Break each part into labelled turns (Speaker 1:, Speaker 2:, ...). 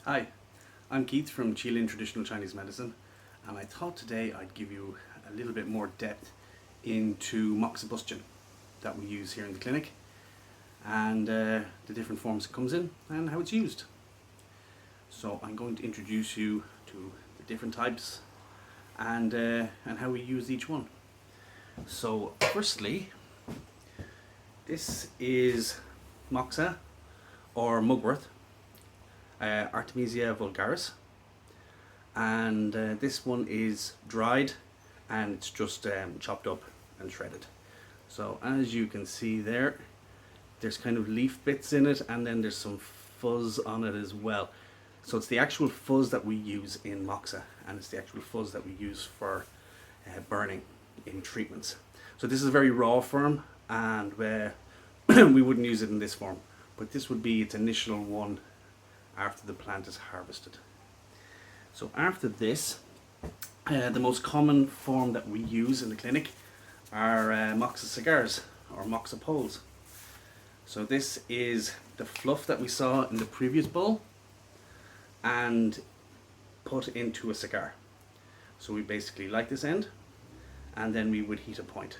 Speaker 1: Hi, I'm Keith from Qilin Traditional Chinese Medicine, and I thought today I'd give you a little bit more depth into moxibustion that we use here in the clinic, and the different forms it comes in and how it's used. So I'm going to introduce you to the different types and how we use each one. So firstly, this is moxa or mugwort, Artemisia vulgaris, and this one is dried and it's just chopped up and shredded. So as you can see there's kind of leaf bits in it, and then there's some fuzz on it as well. So it's the actual fuzz that we use in moxa, and it's the actual fuzz that we use for burning in treatments. So this is a very raw form, and we wouldn't use it in this form, but this would be its initial one after the plant is harvested. So after this, the most common form that we use in the clinic are moxa cigars or moxa poles. So this is the fluff that we saw in the previous bowl and put into a cigar. So we basically light this end and then we would heat a point.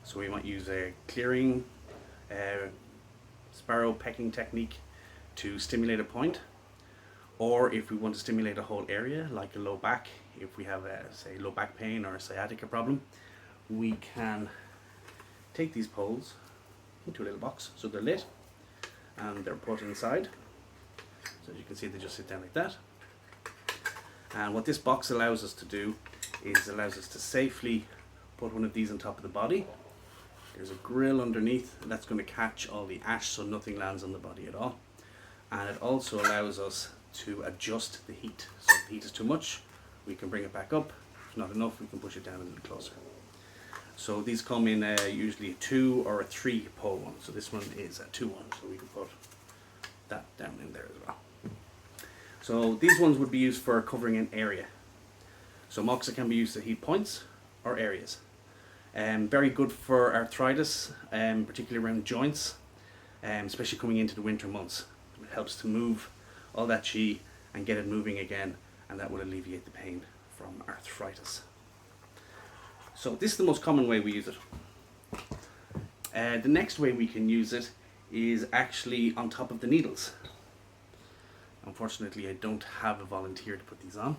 Speaker 1: So we might use a clearing sparrow pecking technique to stimulate a point, or if we want to stimulate a whole area like a low back, if we have say low back pain or a sciatica problem, we can take these poles into a little box. So they're lit and they're put inside. So as you can see, they just sit down like that. And what this box allows us to do is allows us to safely put one of these on top of the body. There's a grill underneath, and that's going to catch all the ash so nothing lands on the body at all. And it also allows us to adjust the heat. So if the heat is too much, we can bring it back up. If not enough, we can push it down a little closer. So these come in usually a 2 or a 3 pole one. So this one is a 2 one, so we can put that down in there as well. So these ones would be used for covering an area. So moxa can be used to heat points or areas. Very good for arthritis, particularly around joints, especially coming into the winter months. It helps to move all that qi and get it moving again, and that will alleviate the pain from arthritis. So this is the most common way we use it. The next way we can use it is actually on top of the needles. Unfortunately, I don't have a volunteer to put these on,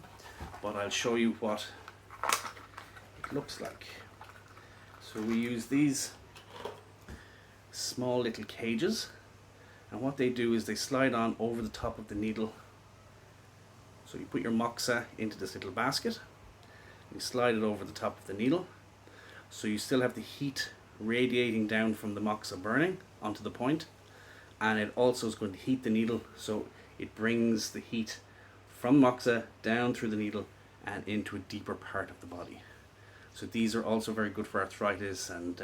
Speaker 1: but I'll show you what it looks like. So we use these small little cages, and what they do is they slide on over the top of the needle. So you put your moxa into this little basket, you slide it over the top of the needle, so you still have the heat radiating down from the moxa burning onto the point, and it also is going to heat the needle, so it brings the heat from moxa down through the needle and into a deeper part of the body. So these are also very good for arthritis, and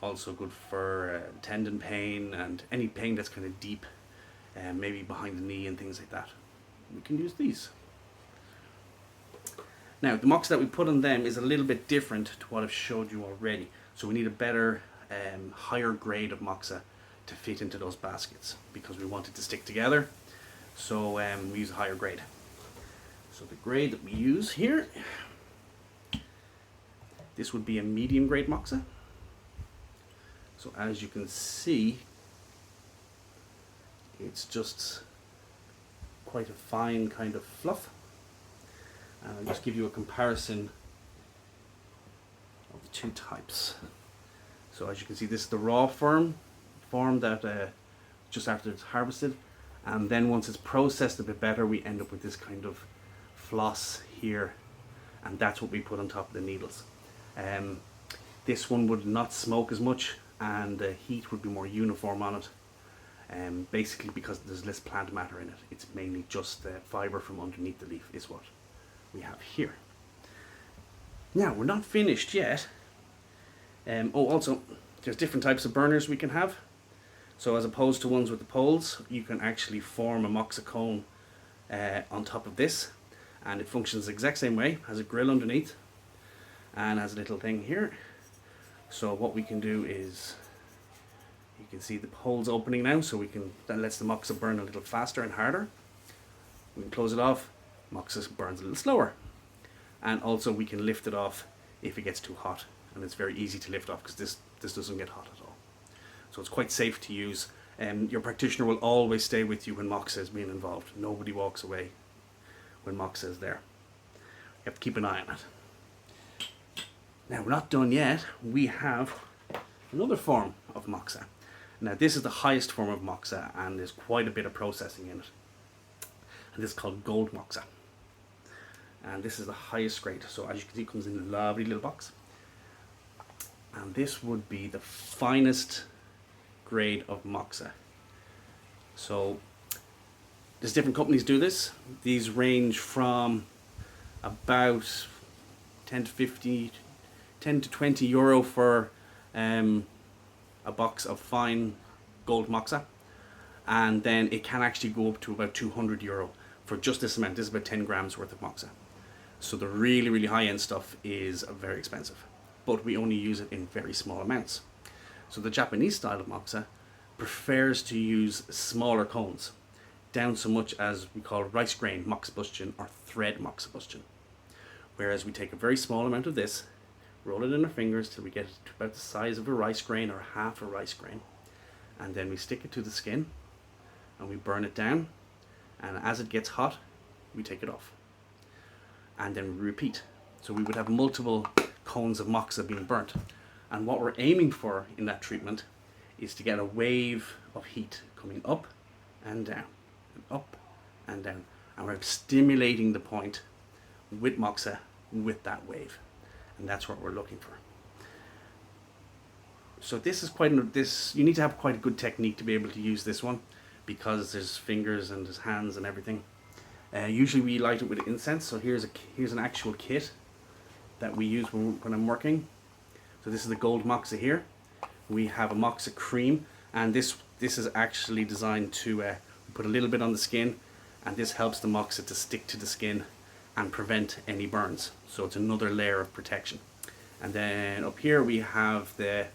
Speaker 1: also good for tendon pain and any pain that's kind of deep, maybe behind the knee and things like that. We can use these. Now the moxa that we put on them is a little bit different to what I've showed you already. So we need a better, higher grade of moxa to fit into those baskets because we want it to stick together. So we use a higher grade. So the grade that we use here, this would be a medium grade moxa. So as you can see, it's just quite a fine kind of fluff. And I'll just give you a comparison of the two types. So as you can see, this is the raw form that just after it's harvested, and then once it's processed a bit better, we end up with this kind of floss here, and that's what we put on top of the needles. This one would not smoke as much, and the heat would be more uniform on it, basically because there's less plant matter in it. It's mainly just the fiber from underneath the leaf is what we have here. Now we're not finished yet. Also there's different types of burners we can have. So as opposed to ones with the poles, you can actually form a moxa cone on top of this, and it functions the exact same way. Has a grill underneath and has a little thing here. So what we can do is You can see the holes opening now, so that lets the moxa burn a little faster and harder. We can close it off, moxa burns a little slower. And also we can lift it off if it gets too hot, and it's very easy to lift off because this doesn't get hot at all. So it's quite safe to use. Your practitioner will always stay with you when moxa is being involved. Nobody walks away when moxa is there. You have to keep an eye on it. Now we're not done yet. We have another form of moxa. Now this is the highest form of moxa, and there's quite a bit of processing in it. And this is called gold moxa. And this is the highest grade. So as you can see, it comes in a lovely little box. And this would be the finest grade of moxa. So there's different companies do this. These range from about 10 to 20 euro for a box of fine gold moxa, and then it can actually go up to about 200 euro for just this amount. This is about 10 grams worth of moxa. So the really, really high-end stuff is very expensive, but we only use it in very small amounts. So the Japanese style of moxa prefers to use smaller cones, down so much as we call rice grain moxibustion or thread moxibustion. Whereas we take a very small amount of this, roll it in our fingers till we get it to about the size of a rice grain or half a rice grain, and then we stick it to the skin and we burn it down, and as it gets hot we take it off, and then we repeat. So we would have multiple cones of moxa being burnt, and what we're aiming for in that treatment is to get a wave of heat coming up and down and up and down, and we're stimulating the point with moxa with that wave, and that's what we're looking for. So this is you need to have quite a good technique to be able to use this one, because there's fingers and there's hands and everything. Usually we light it with incense. So here's an actual kit that we use when I'm working. So this is the gold moxa here. We have a moxa cream, and this is actually designed to put a little bit on the skin, and this helps the moxa to stick to the skin and prevent any burns. So it's another layer of protection. And then up here we have the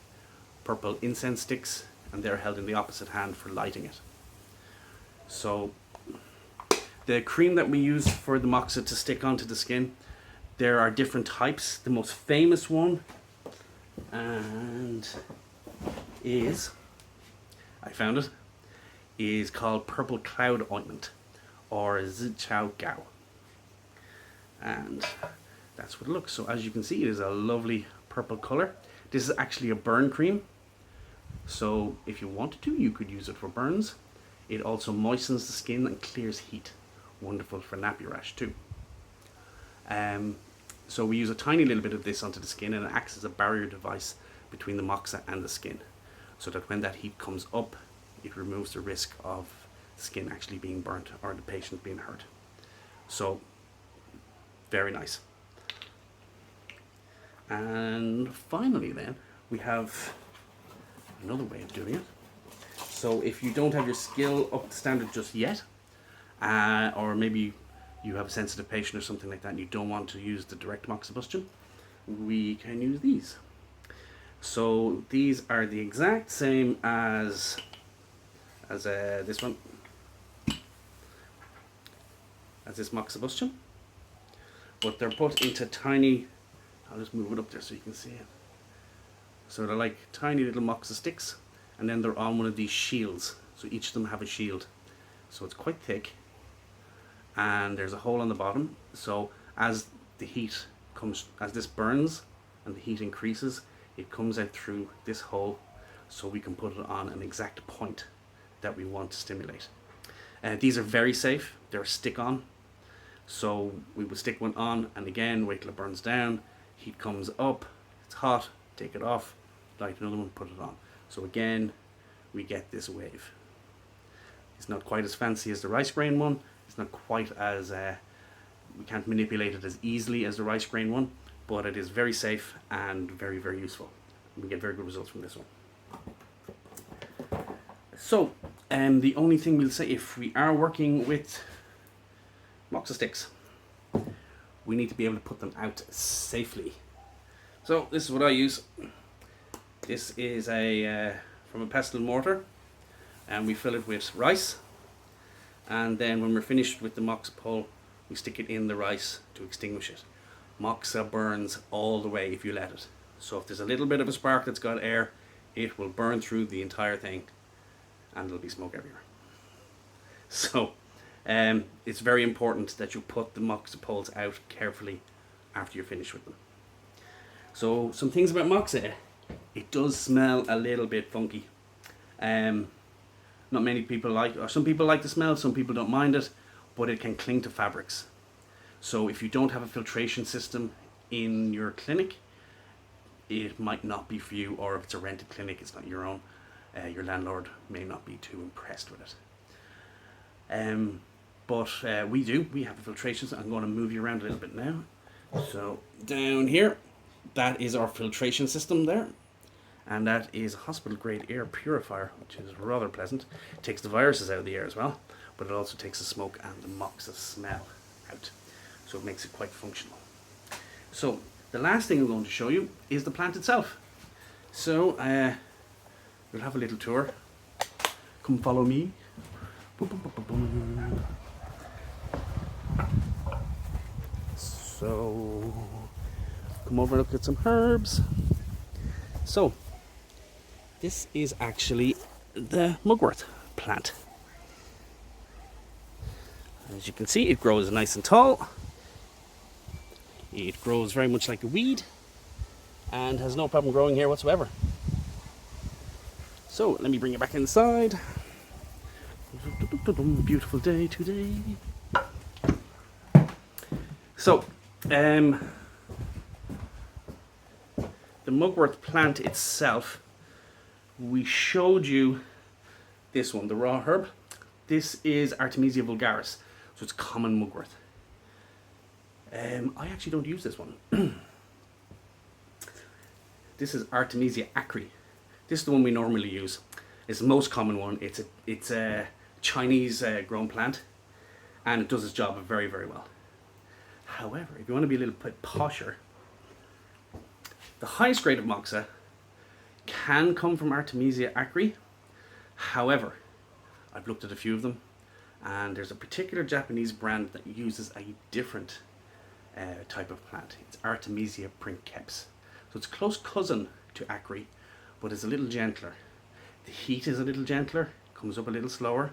Speaker 1: purple incense sticks, and they're held in the opposite hand for lighting it. So the cream that we use for the moxa to stick onto the skin, there are different types. The most famous one I found it, is called Purple Cloud Ointment, or Zichao Gao. And that's what it looks. So as you can see, it is a lovely purple color. This is actually a burn cream. So if you wanted to, you could use it for burns. It also moistens the skin and clears heat. Wonderful for nappy rash too. So we use a tiny little bit of this onto the skin, and it acts as a barrier device between the moxa and the skin, so that when that heat comes up, it removes the risk of the skin actually being burnt or the patient being hurt. So very nice. And finally then, we have another way of doing it. So if you don't have your skill up to standard just yet, or maybe you have a sensitive patient or something like that and you don't want to use the direct moxibustion, we can use these. So these are the exact same as this one, as this moxibustion, but they're put into tiny, I'll just move it up there so you can see it. So they're like tiny little moxa sticks, and then they're on one of these shields. So each of them have a shield. So it's quite thick, and there's a hole on the bottom. So as the heat comes, as this burns and the heat increases, it comes out through this hole, so we can put it on an exact point that we want to stimulate. These are very safe. They're stick-on. So we will stick one on, and again, wait till it burns down. Heat comes up, it's hot, take it off, light another one, put it on. So again, we get this wave. It's not quite as fancy as the rice grain one. It's not quite as, we can't manipulate it as easily as the rice grain one, but it is very safe and very, very useful. We get very good results from this one. So, the only thing we'll say, if we are working with moxa sticks, we need to be able to put them out safely. So this is what I use. This is a from a pestle and mortar, and we fill it with rice, and then when we're finished with the moxa pole, we stick it in the rice to extinguish it. Moxa burns all the way if you let it. So if there's a little bit of a spark that's got air, it will burn through the entire thing and there'll be smoke everywhere. So it's very important that you put the moxa poles out carefully after you're finished with them. So some things about moxa: it does smell a little bit funky. Not many people like, or some people like the smell, some people don't mind it, but it can cling to fabrics. So if you don't have a filtration system in your clinic, it might not be for you, or if it's a rented clinic, it's not your own, your landlord may not be too impressed with it. But we have a filtration system. I'm going to move you around a little bit now. So down here, that is our filtration system there. And that is a hospital grade air purifier, which is rather pleasant. It takes the viruses out of the air as well, but it also takes the smoke and the moxa smell out. So it makes it quite functional. So the last thing I'm going to show you is the plant itself. So we'll have a little tour. Come follow me. So come over and look at some herbs. So this is actually the mugwort plant. As you can see, it grows nice and tall. It grows very much like a weed and has no problem growing here whatsoever. So let me bring it back inside. Beautiful day today. So the mugwort plant itself, we showed you this one, the raw herb. This is Artemisia vulgaris, so it's common mugwort. I actually don't use this one. This is Artemisia acri. This is the one we normally use. It's the most common one. It's a Chinese grown plant, and it does its job very, very well. However, if you want to be a little bit posher, the highest grade of moxa can come from Artemisia acri. However, I've looked at a few of them, and there's a particular Japanese brand that uses a different type of plant. It's Artemisia princeps. So it's a close cousin to acri, but it's a little gentler. The heat is a little gentler, comes up a little slower.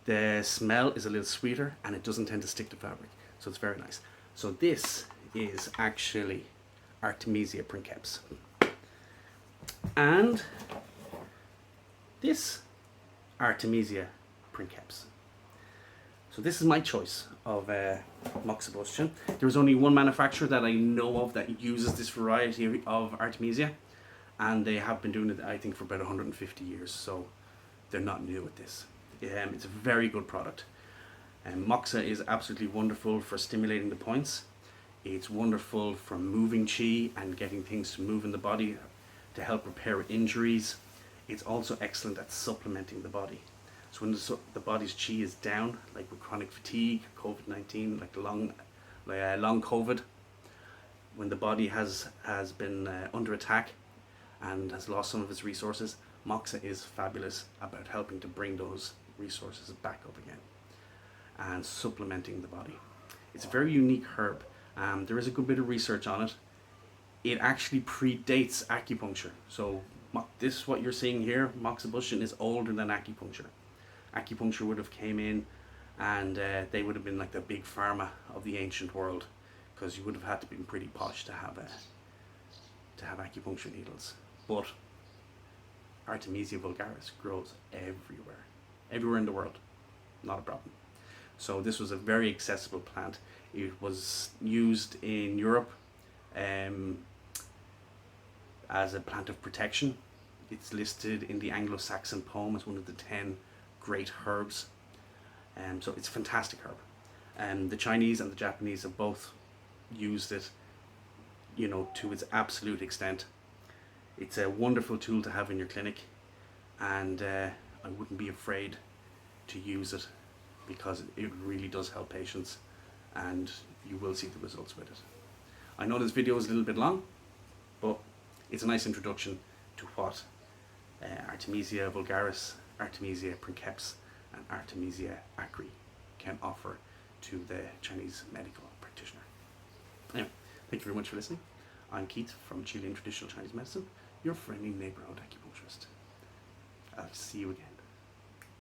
Speaker 1: The smell is a little sweeter, and it doesn't tend to stick to fabric. So it's very nice. So this is actually Artemisia princeps. And this Artemisia princeps. So this is my choice of moxibustion. There is only one manufacturer that I know of that uses this variety of Artemisia, and they have been doing it, I think, for about 150 years, so they're not new at this. It's a very good product. Moxa is absolutely wonderful for stimulating the points. It's wonderful for moving chi and getting things to move in the body to help repair injuries. It's also excellent at supplementing the body. So when the body's chi is down, like with chronic fatigue, COVID-19, like long COVID, when the body has been under attack and has lost some of its resources, moxa is fabulous about helping to bring those resources back up again and supplementing the body. It's a very unique herb. There is a good bit of research on it. It actually predates acupuncture. So this, what you're seeing here, moxibustion, is older than acupuncture. Acupuncture would have came in, and they would have been like the big pharma of the ancient world, because you would have had to be pretty posh to have acupuncture needles. But Artemisia vulgaris grows everywhere in the world, not a problem. So this was a very accessible plant. It was used in Europe as a plant of protection. It's listed in the Anglo-Saxon poem as one of the 10 great herbs. So it's a fantastic herb. The Chinese and the Japanese have both used it, you know, to its absolute extent. It's a wonderful tool to have in your clinic, and I wouldn't be afraid to use it, because it really does help patients, and you will see the results with it. I know this video is a little bit long, but it's a nice introduction to what Artemisia vulgaris, Artemisia princeps, and Artemisia acri can offer to the Chinese medical practitioner. Anyway, thank you very much for listening. I'm Keith from Chilean Traditional Chinese Medicine, your friendly neighbourhood acupuncturist. I'll see you again.